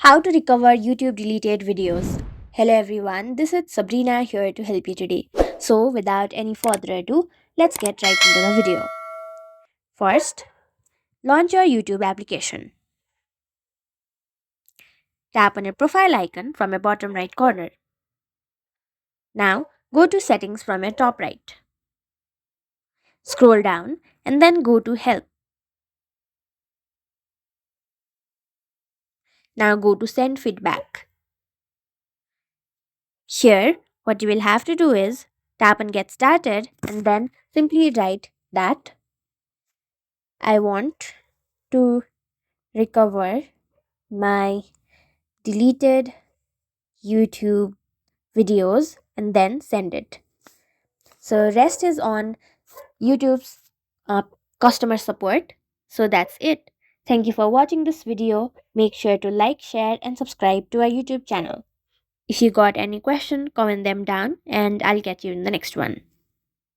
How to recover YouTube deleted videos. Hello everyone, this is Sabrina here to help you today. So, without any further ado, let's get right into the video. First, launch your YouTube application. Tap on your profile icon from your bottom right corner. Now, go to Settings from your top right. Scroll down and then go to Help. Now, go to Send Feedback. Here, what you will have to do is tap on Get Started and then simply write that I want to recover my deleted YouTube videos and then send it. So rest is on YouTube's uh, customer support. So that's it. Thank you for watching this video. Make sure to like, share and subscribe to our YouTube channel. If you got any question, comment them down and I'll get you in the next one.